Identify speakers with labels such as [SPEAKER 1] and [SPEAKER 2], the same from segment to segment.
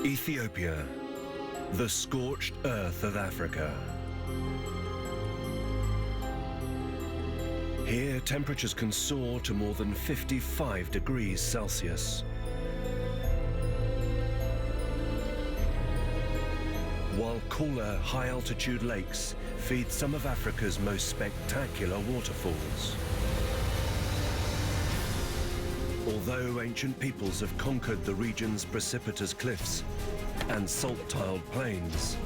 [SPEAKER 1] Ethiopia, the scorched earth of Africa. Here, temperatures can soar to more than 55 degrees Celsius. While cooler, high-altitude lakes feed some of Africa's most spectacular waterfalls. Although ancient peoples have conquered the region's precipitous cliffs and salt-tiled plains,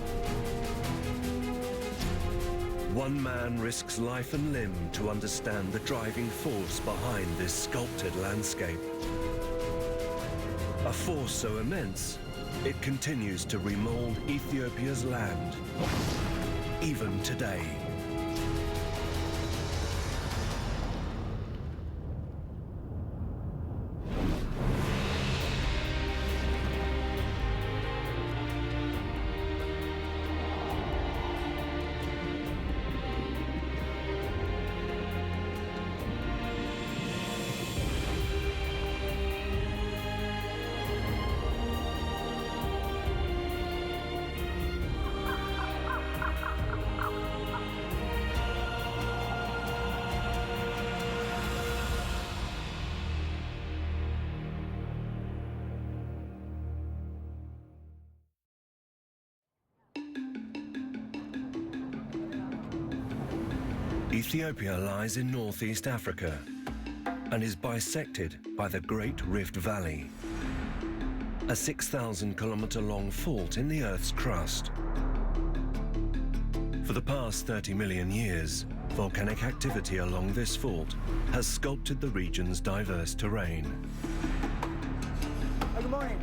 [SPEAKER 1] one man risks life and limb to understand the driving force behind this sculpted landscape. A force so immense, it continues to remold Ethiopia's land, even today. Ethiopia lies in northeast Africa and is bisected by the Great Rift Valley, a 6,000-kilometer-long fault in the Earth's crust. For the past 30 million years, volcanic activity along this fault has sculpted the region's diverse terrain.
[SPEAKER 2] Good morning.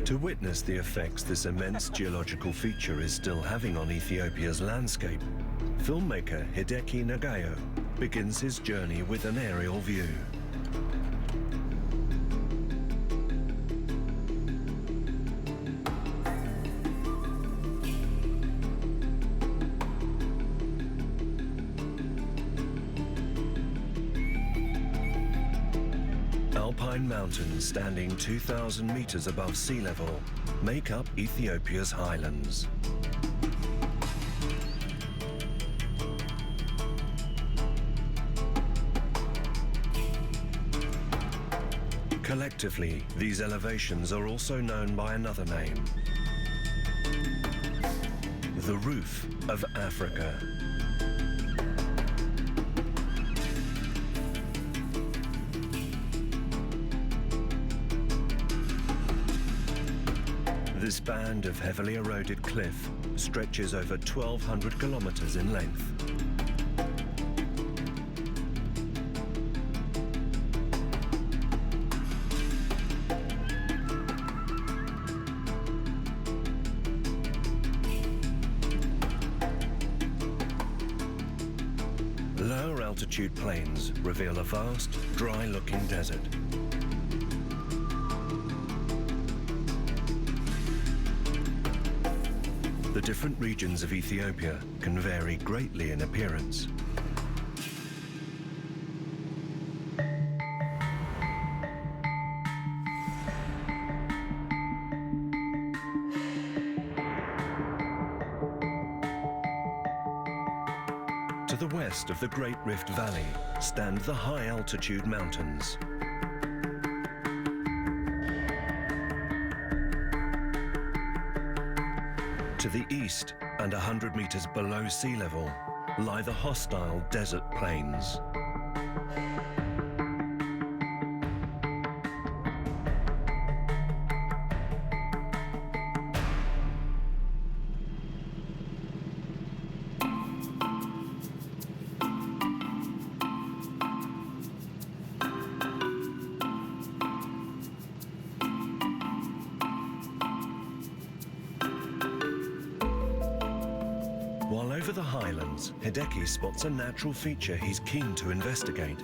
[SPEAKER 1] To witness the effects this immense geological feature is still having on Ethiopia's landscape, filmmaker Hideki Nagayo begins his journey with an aerial view. Alpine mountains standing 2,000 meters above sea level make up Ethiopia's highlands. Collectively, these elevations are also known by another name: the roof of Africa. This band of heavily eroded cliff stretches over 1,200 kilometers in length. Lower altitude plains reveal a vast, dry-looking desert. The different regions of Ethiopia can vary greatly in appearance. To the west of the Great Rift Valley stand the high-altitude mountains. To the east, and 100 meters below sea level, lie the hostile desert plains. While over the highlands, Hideki spots a natural feature he's keen to investigate.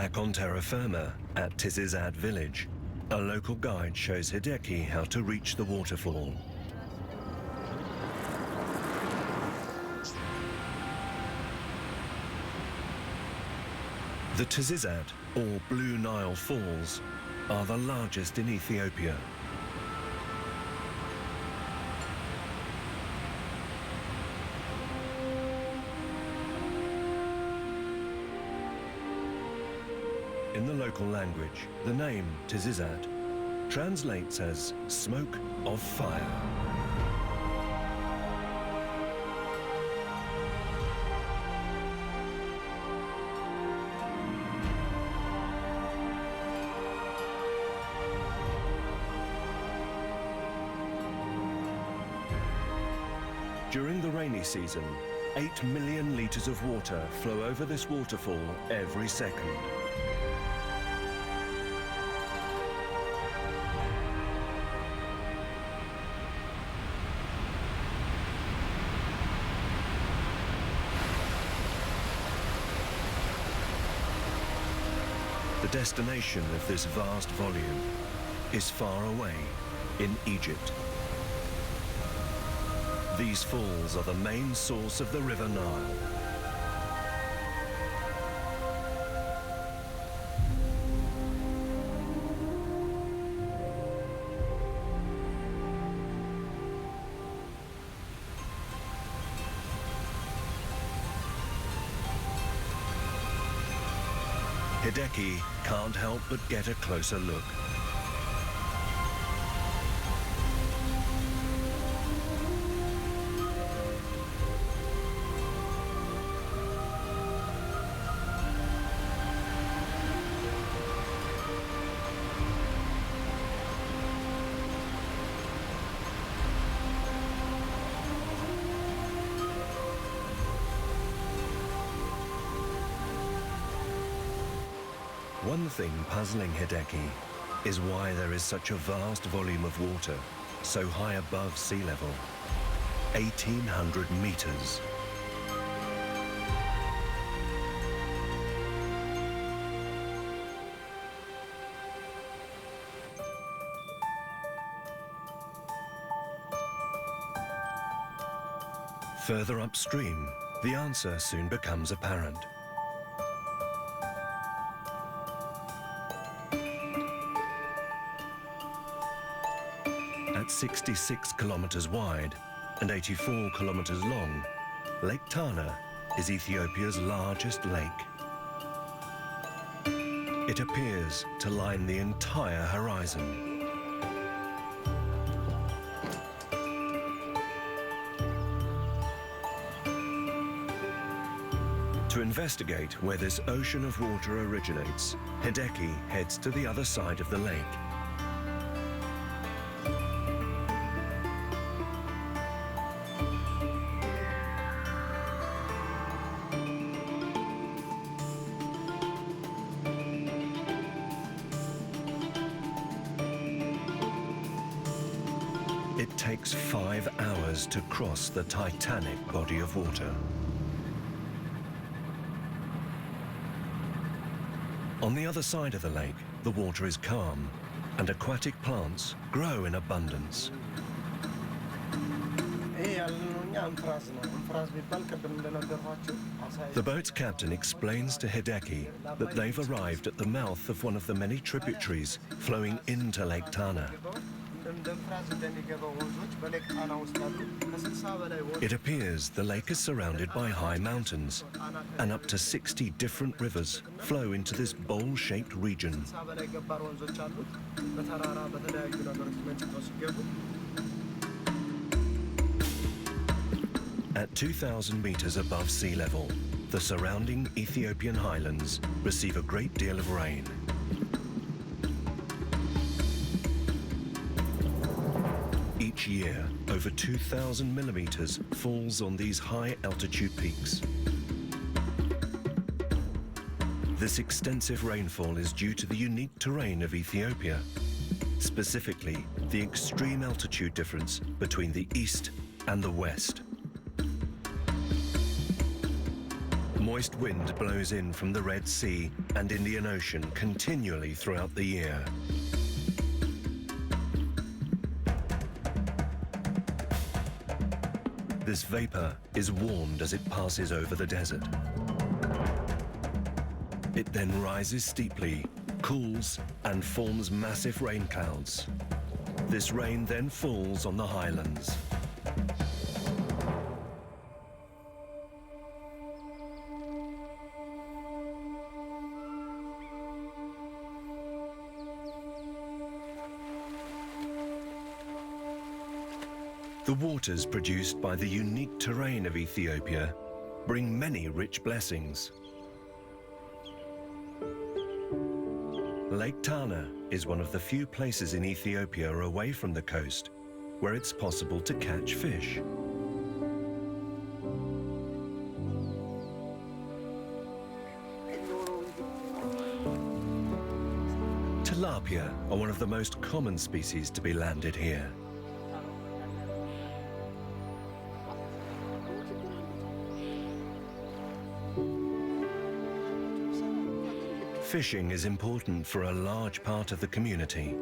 [SPEAKER 1] Back on terra firma at Tizizad village, a local guide shows Hideki how to reach the waterfall. The Tizizad, or Blue Nile Falls, are the largest in Ethiopia. In the local language, the name Tizizad translates as smoke of fire. During the rainy season, 8 million litres of water flow over this waterfall every second. The destination of this vast volume is far away in Egypt. These falls are the main source of the River Nile. Hideki can't help but get a closer look. One thing puzzling Hideki is why there is such a vast volume of water so high above sea level, 1,800 meters. Further upstream, the answer soon becomes apparent. At 66 kilometers wide and 84 kilometers long, Lake Tana is Ethiopia's largest lake. It appears to line the entire horizon. To investigate where this ocean of water originates, Hideki heads to the other side of the lake. It takes 5 hours to cross the titanic body of water. On the other side of the lake, the water is calm, and aquatic plants grow in abundance. The boat's captain explains to Hideki that they've arrived at the mouth of one of the many tributaries flowing into Lake Tana. It appears the lake is surrounded by high mountains, and up to 60 different rivers flow into this bowl-shaped region. At 2,000 meters above sea level, the surrounding Ethiopian highlands receive a great deal of rain. Each year, over 2,000 millimeters falls on these high-altitude peaks. This extensive rainfall is due to the unique terrain of Ethiopia, specifically the extreme altitude difference between the east and the west. Moist wind blows in from the Red Sea and Indian Ocean continually throughout the year. This vapor is warmed as it passes over the desert. It then rises steeply, cools, and forms massive rain clouds. This rain then falls on the highlands. The waters produced by the unique terrain of Ethiopia bring many rich blessings. Lake Tana is one of the few places in Ethiopia away from the coast where it's possible to catch fish. Tilapia are one of the most common species to be landed here. Fishing is important for a large part of the community.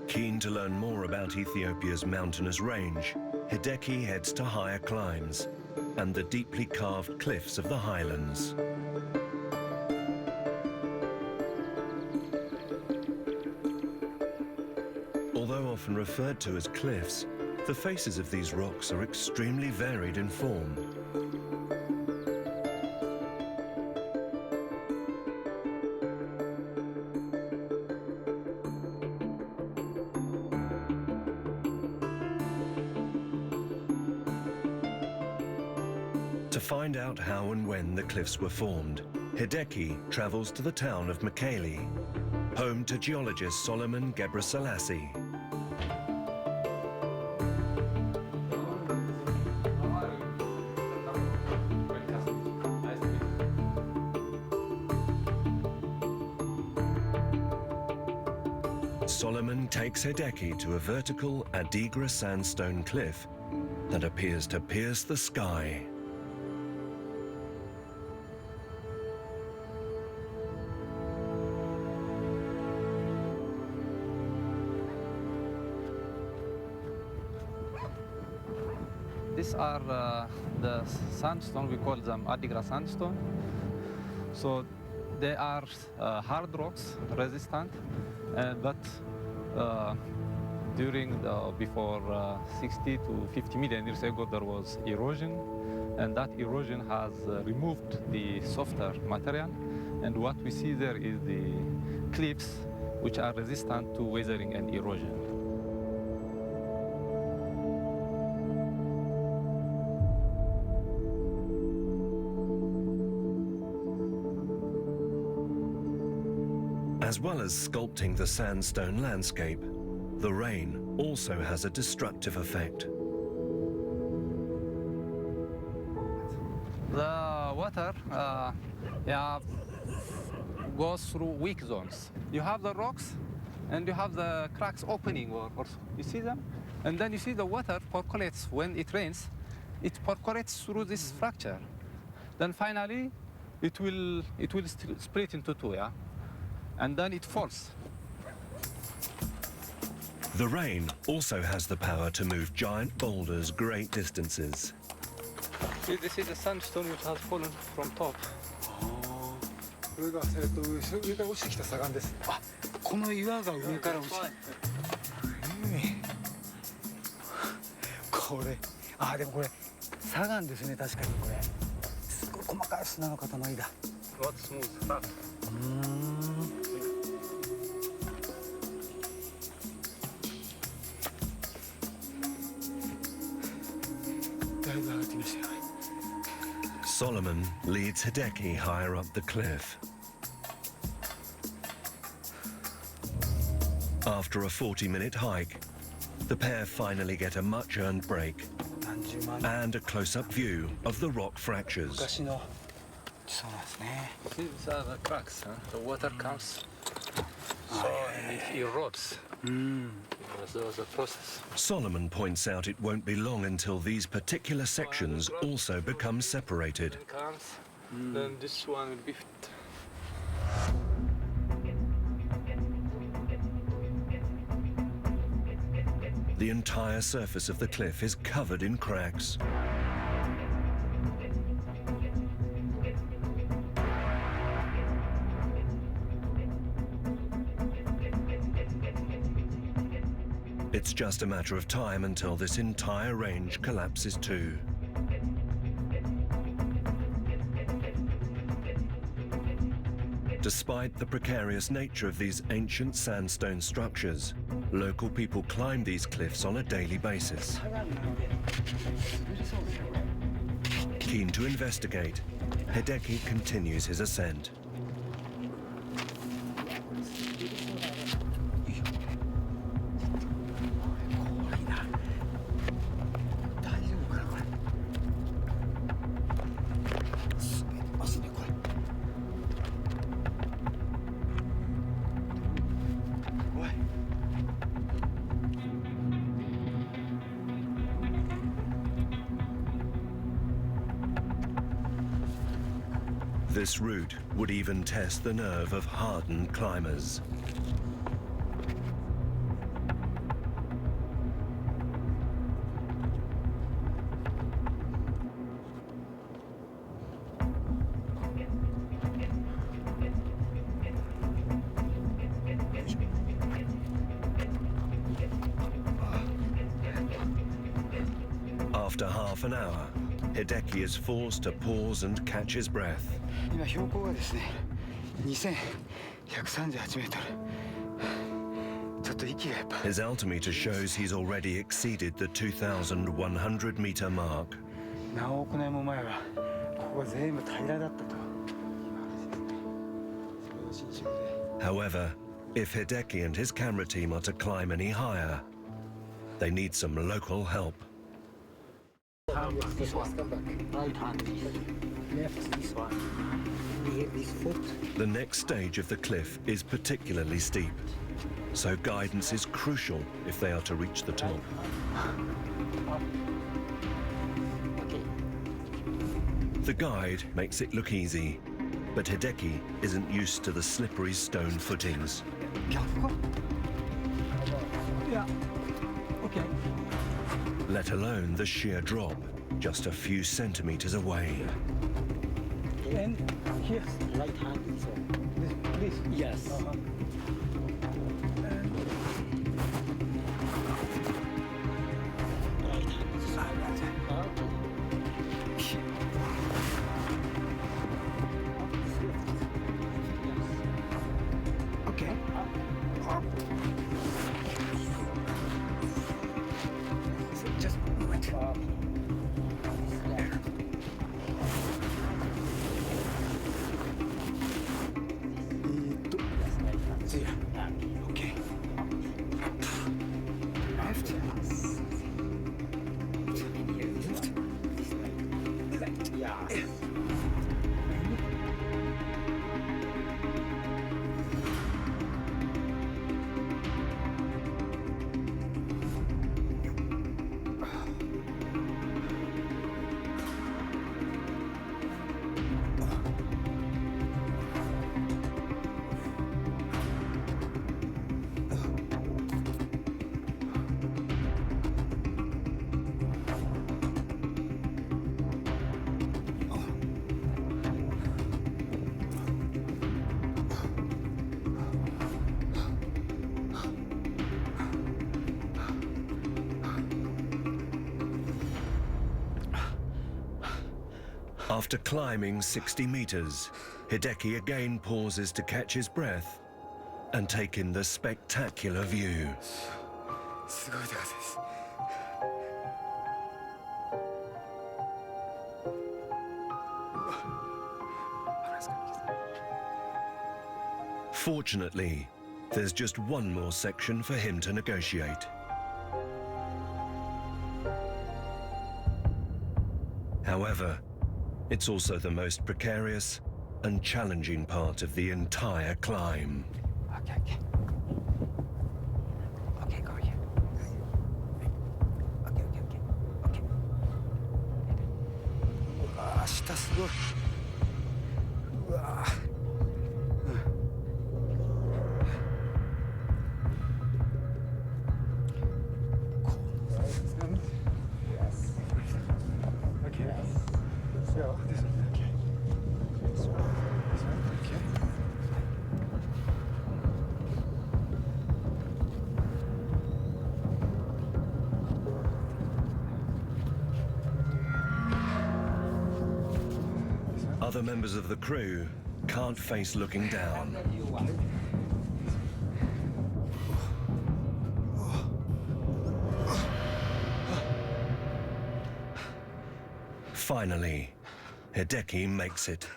[SPEAKER 1] Keen to learn more about Ethiopia's mountainous range, Hideki heads to higher climbs and the deeply carved cliffs of the highlands. Although often referred to as cliffs, the faces of these rocks are extremely varied in form. To find out how and when the cliffs were formed, Hideki travels to the town of Mekele, home to geologist Solomon Gebrselassie. Solomon takes Hideki to a vertical Adigra sandstone cliff that appears to pierce the sky.
[SPEAKER 2] These are the sandstone, we call them Adigra sandstone. So they are hard rocks, resistant, but before 60 to 50 million years ago there was erosion, and that erosion has removed the softer material, and what we see there is the cliffs which are resistant to weathering and erosion.
[SPEAKER 1] As well as sculpting the sandstone landscape, the rain also has a destructive effect.
[SPEAKER 2] The water goes through weak zones. You have the rocks and you have the cracks opening, or you see them? And then you see the water percolates when it rains. It percolates through this fracture. Then finally, it will split into two, yeah? And then it falls.
[SPEAKER 1] The rain also has the power to move giant boulders great distances.
[SPEAKER 2] See, this is the sandstone which has fallen from top.
[SPEAKER 3] これが上から落ちてきた砂岩です。あ、この岩が上から落ちて。これ、あ、でもこれ砂岩ですね、確かにこれ。すごい細かい砂の塊だ。
[SPEAKER 2] What smooth stuff.
[SPEAKER 3] だいぶ上がってきましたよ。
[SPEAKER 1] Solomon leads Hideki higher up the cliff. After a 40-minute hike, The pair finally get a much-earned break
[SPEAKER 3] 何十万年
[SPEAKER 1] and a close-up view of the rock fractures.
[SPEAKER 3] 昔のそうなんですね
[SPEAKER 2] These are the cracks. The water comes, so and it erodes.
[SPEAKER 3] うん
[SPEAKER 2] There was a process.
[SPEAKER 1] Solomon points out it won't be long until these particular sections also become separated.
[SPEAKER 2] Then comes, then this one will be fit.
[SPEAKER 1] The entire surface of the cliff is covered in cracks. It's just a matter of time until this entire range collapses too. Despite the precarious nature of these ancient sandstone structures, local people climb these cliffs on a daily basis. Keen to investigate, Hideki continues his ascent. This route would even test the nerve of hardened climbers. After half an hour, Hideki is forced to pause and catch his breath.
[SPEAKER 3] 今標高がですね2138メートルちょっと息がやっぱ
[SPEAKER 1] His altimeter shows he's already exceeded the 2,100 meter mark.
[SPEAKER 3] 何億年も前はここが全部平らだったとそれが新種で
[SPEAKER 1] However, if Hideki and his camera team are to climb any higher, they need some local help.
[SPEAKER 3] This one. Right hand. Left this one. This foot.
[SPEAKER 1] The next stage of the cliff is particularly steep, so guidance is crucial if they are to reach the top.
[SPEAKER 3] Okay.
[SPEAKER 1] The guide makes it look easy, but Hideki isn't used to the slippery stone footings.
[SPEAKER 3] Yeah. Okay.
[SPEAKER 1] Let alone the sheer drop, just a few centimeters away.
[SPEAKER 3] And here. Right hand. This. Yes. Right hand. Okay. Just a moment. Okay. Left. Left. Yeah.
[SPEAKER 1] After climbing 60 meters, Hideki again pauses to catch his breath and take in the spectacular view.
[SPEAKER 3] すごい高さです。
[SPEAKER 1] Fortunately, there's just one more section for him to negotiate. However, it's also the most precarious and challenging part of the entire climb.
[SPEAKER 2] Okay, okay. Okay, go here. Okay, okay, okay. Okay.
[SPEAKER 3] うわー下すごい。うわー。Okay. So this one. Okay. This one. This one. Okay.
[SPEAKER 1] Other members of the crew can't face looking down. Finally, Hideki makes it.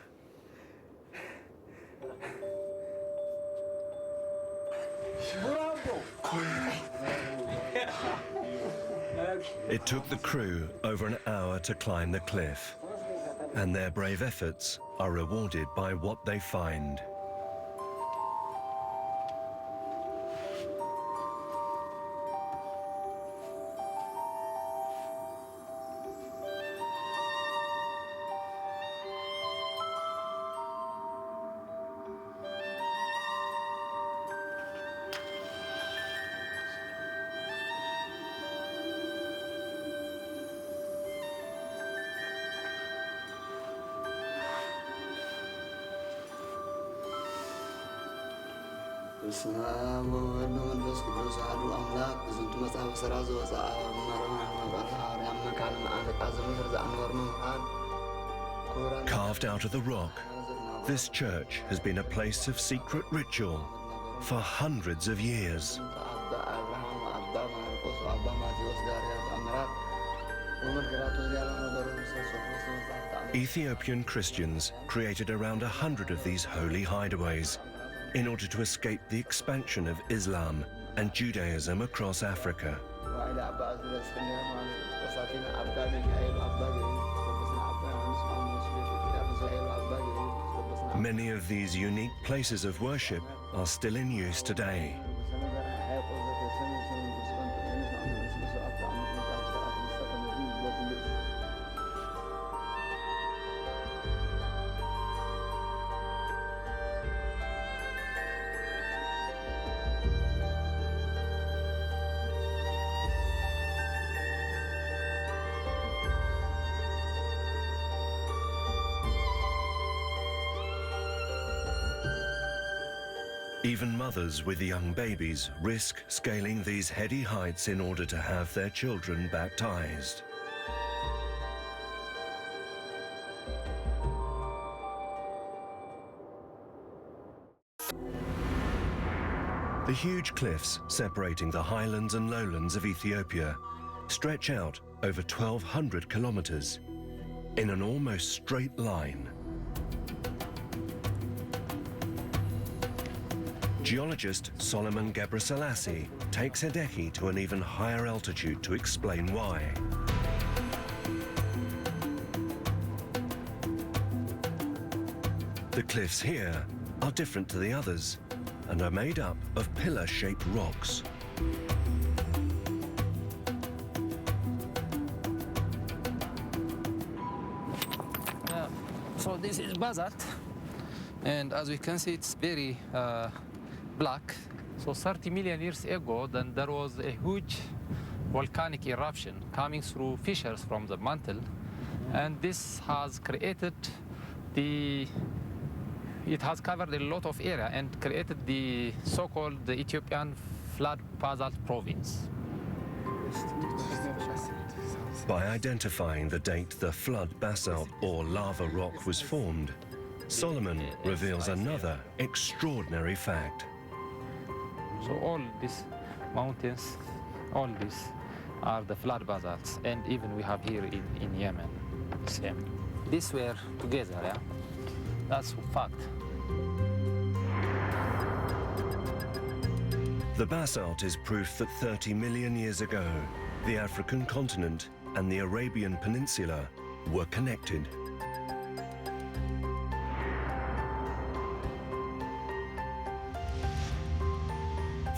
[SPEAKER 1] It took the crew over an hour to climb the cliff, and their brave efforts are rewarded by what they find.
[SPEAKER 4] በስመ አብ ወወልድ ወመንፈስ ቅዱስ አሐዱ አምላክ በዝንቱ መጽሐፈ ሠራ ዘወፅአ ማርያም መካነ መዓልቃ ዘምድር ዘአንወር መምሃር
[SPEAKER 1] Carved out of the rock, this church has been a place of secret ritual for hundreds of years.
[SPEAKER 4] አባ አብርሃም አባ ማርቆስ አባ ማቴዎስ ጋር ያጣምራት ወመድገራቱ ዚያላ ነበረ ሰሶፎስ መጽሐፍ
[SPEAKER 1] Ethiopian Christians created around 100 of these holy hideaways in order to escape the expansion of Islam and Judaism across Africa. Many of these unique places of worship are still in use today. Even mothers with young babies risk scaling these heady heights in order to have their children baptized. The huge cliffs separating the highlands and lowlands of Ethiopia stretch out over 1,200 kilometers in an almost straight line. Geologist Solomon Gebrselassie takes Hideki to an even higher altitude to explain why. The cliffs here are different to the others and are made up of pillar-shaped rocks.
[SPEAKER 2] So this is basalt, and as we can see, it's very black. So 30 million years ago, then there was a huge volcanic eruption coming through fissures from the mantle, and this has created it has covered a lot of area and created the so-called the Ethiopian flood basalt province.
[SPEAKER 1] By identifying the date the flood basalt or lava rock was formed, Solomon reveals another extraordinary fact.
[SPEAKER 2] So all these mountains, all these are the flood basalts, and even we have here in Yemen, same. These were together, yeah? That's a fact.
[SPEAKER 1] The basalt is proof that 30 million years ago, the African continent and the Arabian Peninsula were connected.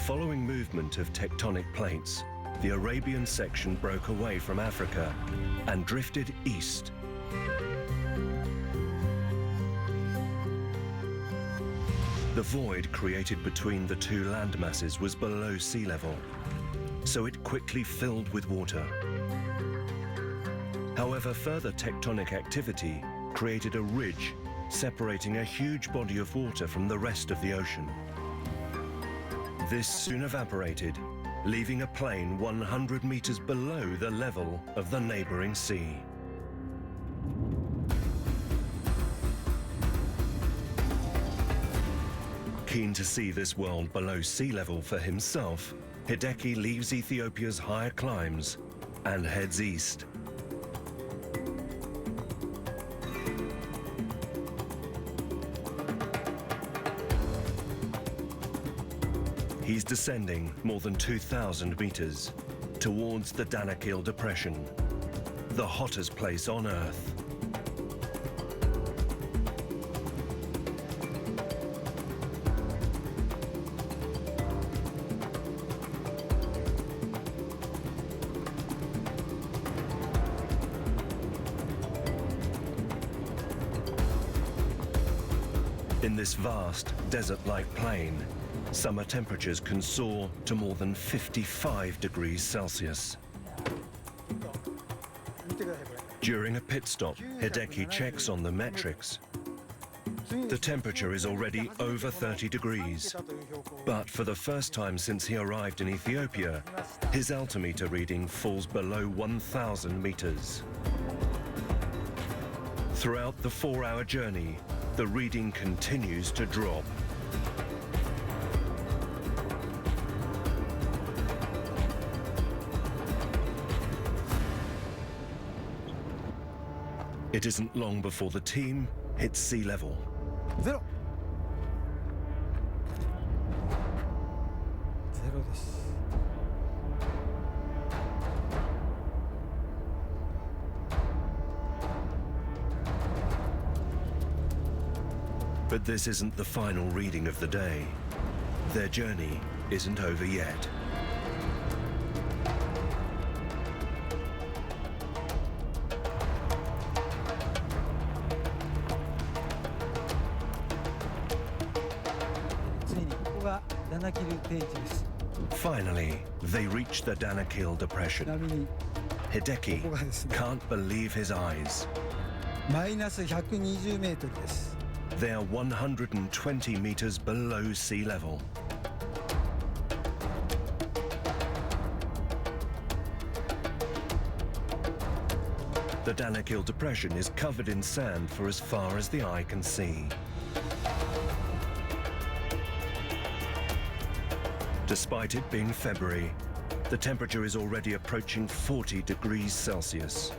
[SPEAKER 1] Following movement of tectonic plates, the Arabian section broke away from Africa and drifted east. The void created between the two landmasses was below sea level, so it quickly filled with water. However, further tectonic activity created a ridge separating a huge body of water from the rest of the ocean. This soon evaporated, leaving a plain 100 meters below the level of the neighboring sea. Keen to see this world below sea level for himself, Hideki leaves Ethiopia's higher climes and heads east. He's descending more than 2,000 meters towards the Danakil Depression, the hottest place on Earth. In this vast, desert-like plain, summer temperatures can soar to more than 55 degrees Celsius. During a pit stop, Hideki checks on the metrics. The temperature is already over 30 degrees, but for the first time since he arrived in Ethiopia, his altimeter reading falls below 1,000 meters. Throughout the 4-hour journey, the reading continues to drop. It isn't long before the team hits sea level.
[SPEAKER 3] ゼロです。
[SPEAKER 1] But this isn't the final reading of the day. Their journey isn't over yet. Finally, they reach the Danakil Depression. Hideki can't believe his eyes.
[SPEAKER 3] マイナス120メートルです。
[SPEAKER 1] They are 120 meters below sea level. The Danakil Depression is covered in sand for as far as the eye can see. Despite it being February, the temperature is already approaching 40 degrees Celsius.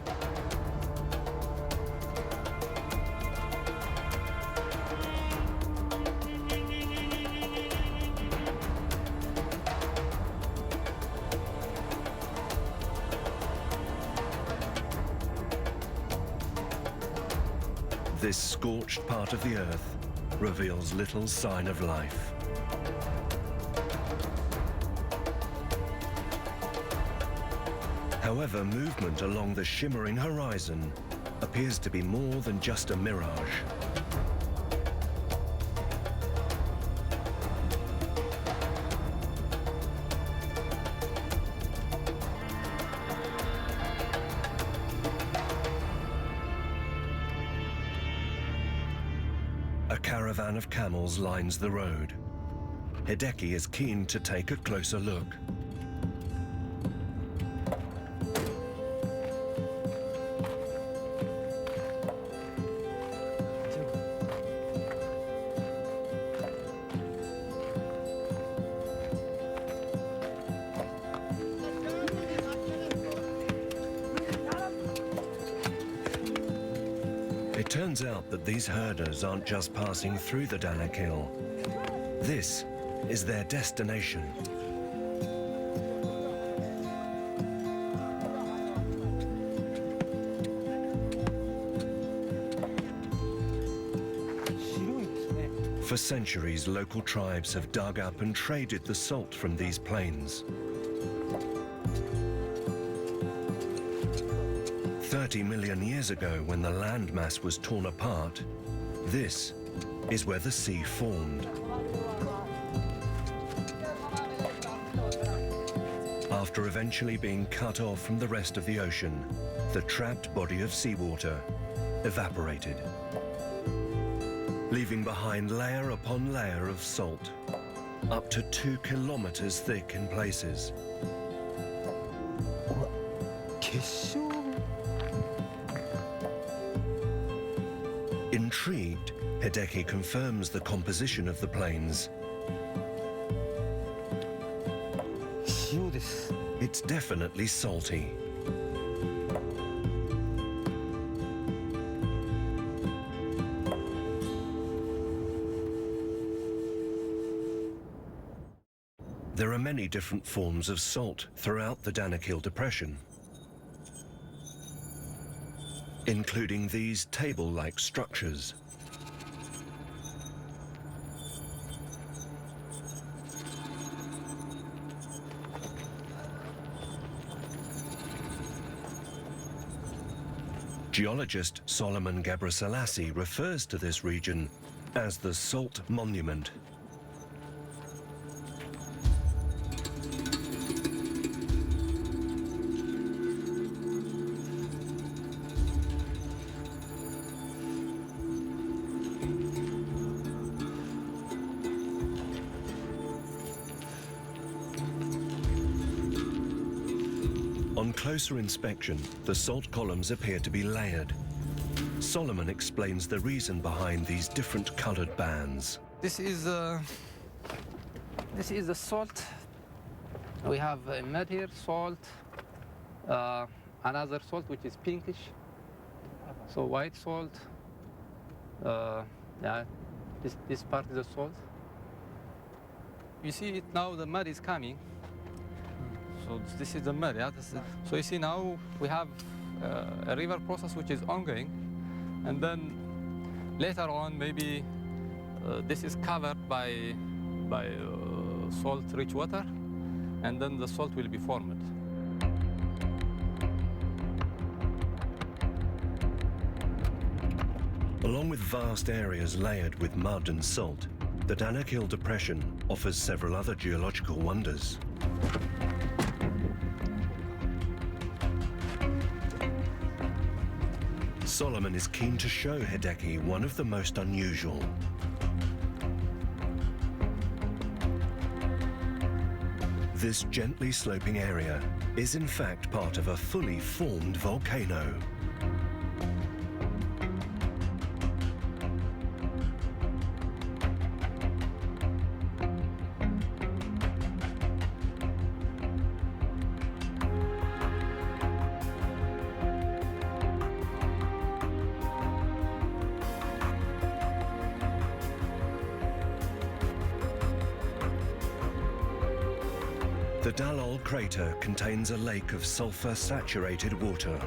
[SPEAKER 1] This scorched part of the Earth reveals little sign of life. However, movement along the shimmering horizon appears to be more than just a mirage. A caravan of camels lines the road. Hideki is keen to take a closer look. It turns out that these herders aren't just passing through the Danakil. This is their destination. For centuries, local tribes have dug up and traded the salt from these plains. 30 million years ago, when the landmass was torn apart, this is where the sea formed. After eventually being cut off from the rest of the ocean, the trapped body of seawater evaporated, leaving behind layer upon layer of salt, up to 2 kilometers thick in places. Intrigued, Hideki confirms the composition of the plains. It's definitely salty. There are many different forms of salt throughout the Danakil Depression, including these table-like structures. Geologist Solomon Gebrselassie refers to this region as the Salt Monument. On closer inspection, the salt columns appear to be layered. Solomon explains the reason behind these different colored bands.
[SPEAKER 2] This is the salt. We have mud here, salt, another salt which is pinkish, so white salt. Yeah, this part is the salt. You see it now, the mud is coming. So this is the mud, yeah? So you see now we have a river process which is ongoing, and then later on maybe this is covered by salt-rich water, and then the salt will be formed.
[SPEAKER 1] Along with vast areas layered with mud and salt, the Danakil Depression offers several other geological wonders. Solomon is keen to show Hideki one of the most unusual. This gently sloping area is in fact part of a fully formed volcano. The Dalol crater contains a lake of sulfur-saturated water.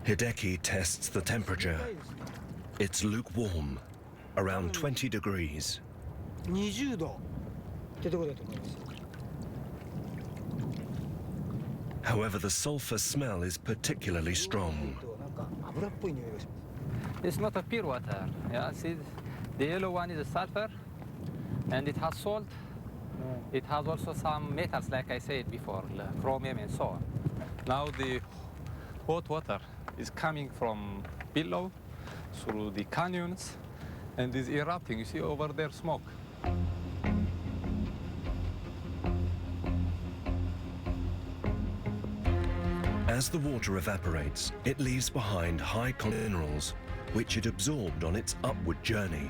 [SPEAKER 1] Hideki tests the temperature. It's lukewarm, around 20 degrees.
[SPEAKER 3] 20度ってところだと思います。
[SPEAKER 1] However, the sulfur smell is particularly strong.
[SPEAKER 3] なんか油っぽい匂いがします。
[SPEAKER 2] It's not a pure water. Yeah, see, the yellow one is a sulfur, and it has salt. It has also some metals, like I said before, like chromium and so on. Now the hot water is coming from below through the canyons and is erupting. You see over there smoke.
[SPEAKER 1] As the water evaporates, it leaves behind high minerals, which it absorbed on its upward journey.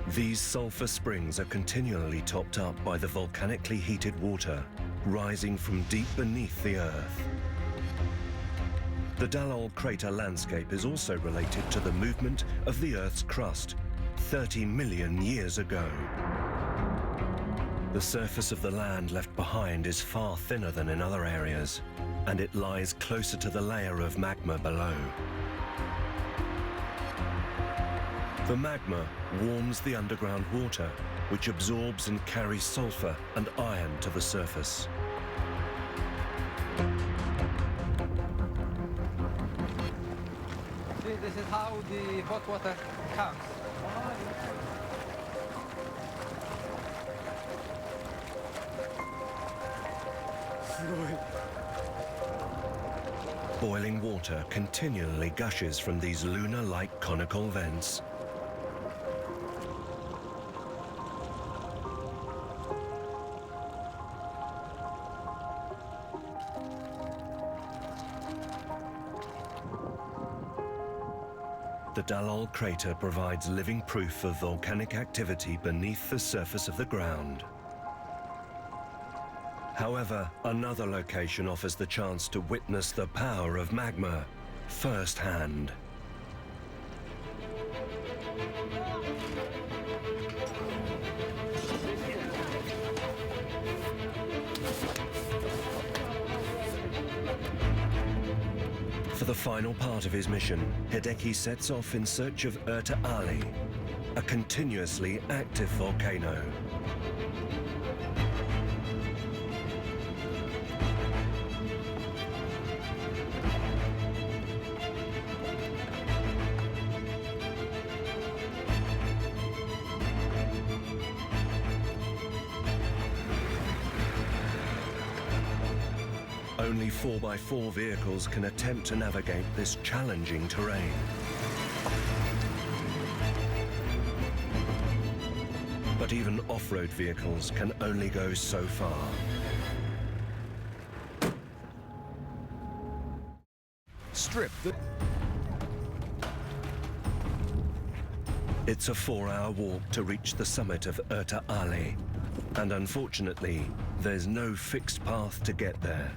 [SPEAKER 1] These sulfur springs are continually topped up by the volcanically heated water, rising from deep beneath the Earth. The Dalol crater landscape is also related to the movement of the Earth's crust 30 million years ago. The surface of the land left behind is far thinner than in other areas, and it lies closer to the layer of magma below. The magma warms the underground water, which absorbs and carries sulfur and iron to the surface.
[SPEAKER 2] See, this is how the hot water comes.
[SPEAKER 1] Boiling water continually gushes from these lunar-like conical vents. The Dalol crater provides living proof of volcanic activity beneath the surface of the ground. However, another location offers the chance to witness the power of magma firsthand. For the final part of his mission, Hideki sets off in search of Erta Ali, a continuously active volcano. Only 4x4 vehicles can attempt to navigate this challenging terrain. But even off-road vehicles can only go so far. It's a 4-hour walk to reach the summit of Erta Ali, and unfortunately, there's no fixed path to get there.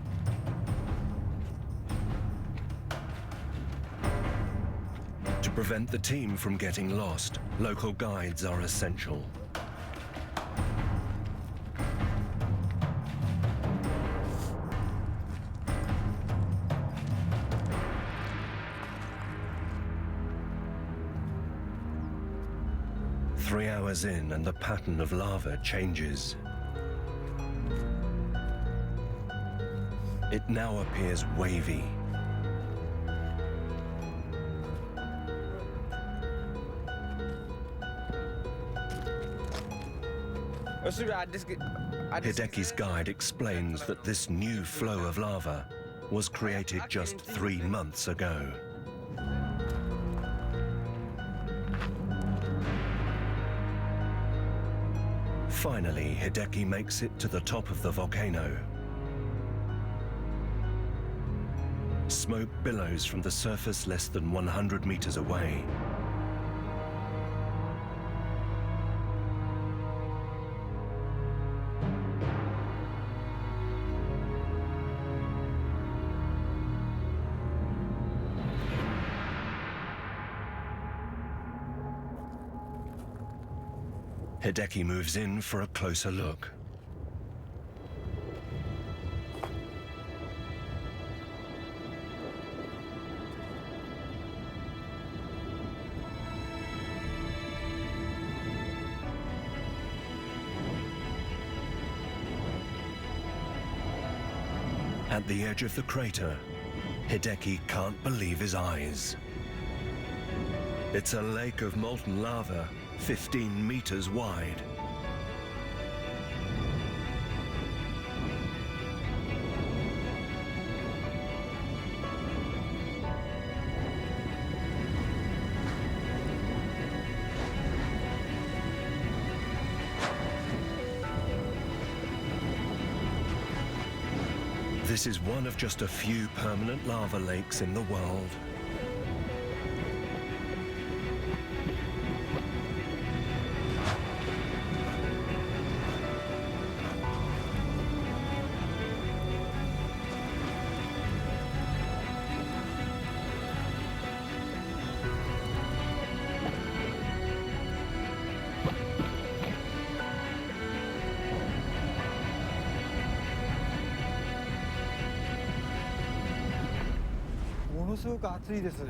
[SPEAKER 1] To prevent the team from getting lost, local guides are essential. Three hours in, and the pattern of lava changes. It now appears wavy. Hideki's guide explains that this new flow of lava was created just 3 months ago. Finally, Hideki makes it to the top of the volcano. Smoke billows from the surface less than 100 meters away. Hideki moves in for a closer look. At the edge of the crater, Hideki can't believe his eyes. It's a lake of molten lava, 15 meters wide. This is one of just a few permanent lava lakes in the world.
[SPEAKER 3] すごく暑いです。ちょっ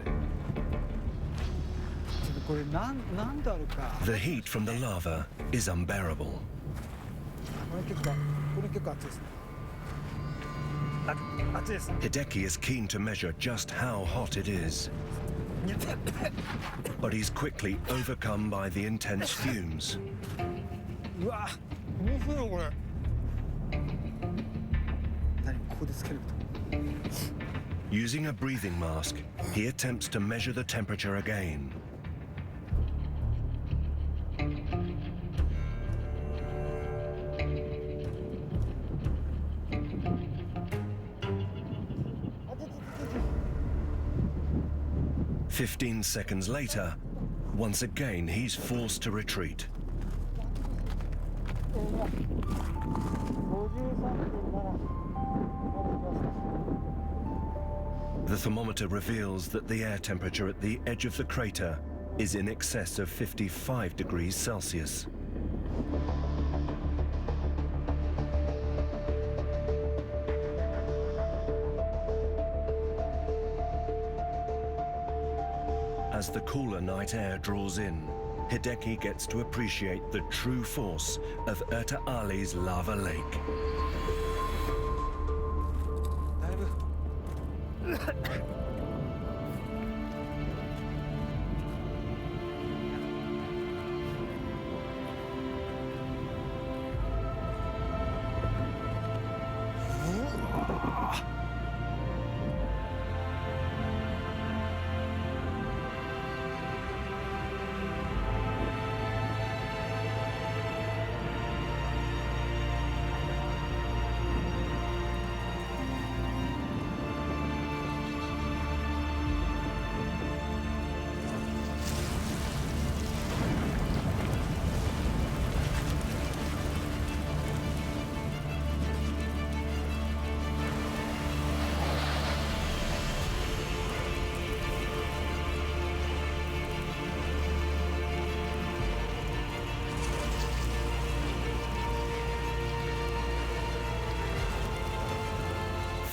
[SPEAKER 3] とこれなんだろうか。
[SPEAKER 1] The heat from the lava is unbearable.
[SPEAKER 3] これ結構暑いですね。暑いです。
[SPEAKER 1] Hideki is keen to measure just how hot it is, but he's quickly overcome by the intense fumes.
[SPEAKER 3] うわ、面白いこれ。何ここでつけると。
[SPEAKER 1] Using a breathing mask, he attempts to measure the temperature again. "15 seconds later, once again he's forced to retreat. The thermometer reveals that the air temperature at the edge of the crater is in excess of 55 degrees Celsius. As the cooler night air draws in, Hideki gets to appreciate the true force of Erta Ali's lava lake.
[SPEAKER 3] だいぶ。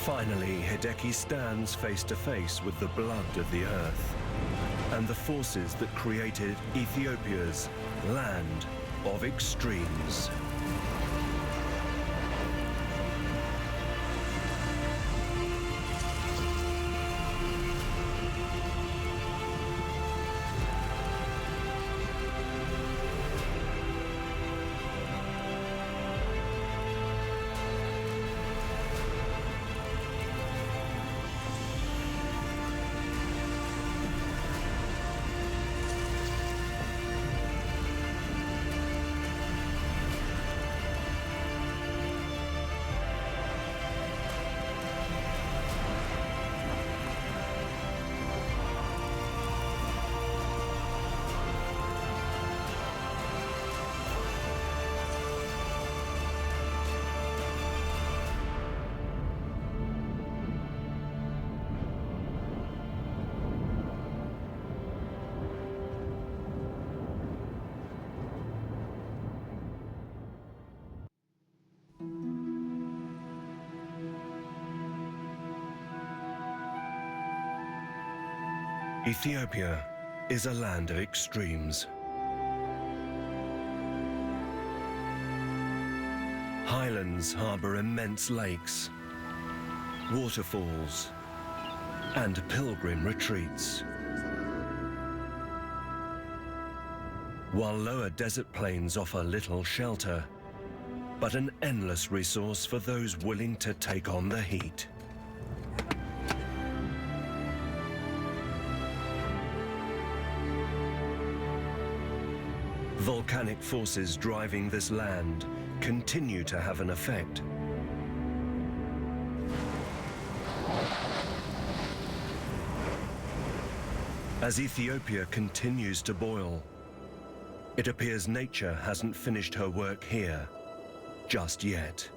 [SPEAKER 1] Finally, Hideki stands face to face with the blood of the earth and the forces that created Ethiopia's land of extremes. Ethiopia is a land of extremes. Highlands harbor immense lakes, waterfalls, and pilgrim retreats. While lower desert plains offer little shelter, but an endless resource for those willing to take on the heat. Volcanic forces driving this land continue to have an effect. As Ethiopia continues to boil, it appears nature hasn't finished her work here just yet.